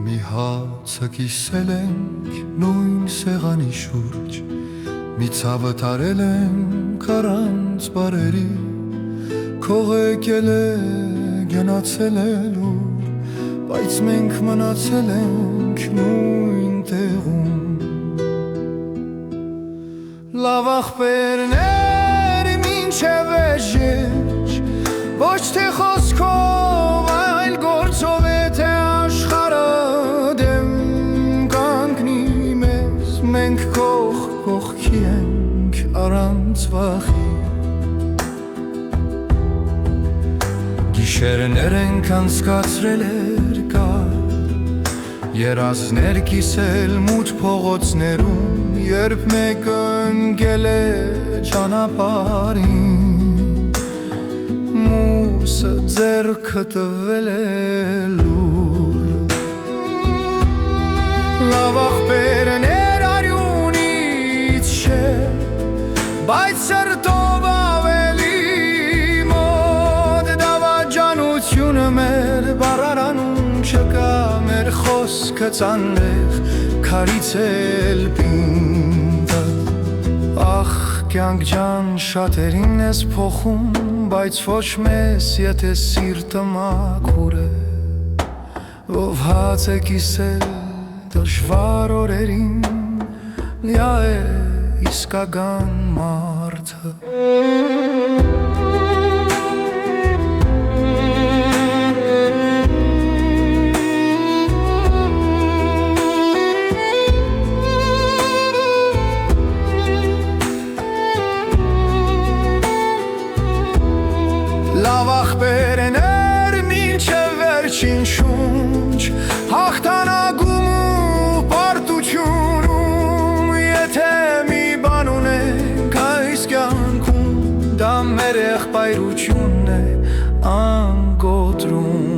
Մի հացը կիսել ենք նույն սեղանի շուրջ, մի ցավը տարել ենք առանց բարերի, քող եկել է գնացել է լուր, բայց մենք մնացել ենք նույն տեղում։ Լավ աղբերներ մինչև էժեջ, ոչ թե խոսքով, այլ գործով է թե աշխարհը դեմ կանգնի մեզ, մենք կողք կողքի ենք առանց վախի։ Գիշերներ ենք անցկացրել երկար, երազներ կիսել մութ փողոցներում, երբ մեկը ընկել է ճանապարհին, մուսը ձեռքը տվել է լուր։ Լավ աղբերներ արյունից չէ, բայց սրտով ավելի մոտ, դավաճանությունը մեր բառարանում չկա, մեր խոսքը ծանրեղ քարից էլ պինդ։ Ախ կյանք ջան, շատերին ես փոխում, բայց ոչ մեզ, եթե սիրտը մաքուր է, ով հաց է կիսել դժվար օրերին, լիա է իսկական մարդը։ Լավ աղբերներ մինչև վերջին շունչ, հաղթանակում ու պարտությունում, եթե մի բան ունենք այս կյանքում, դա մեր եղբայրությունն է անգոտրում։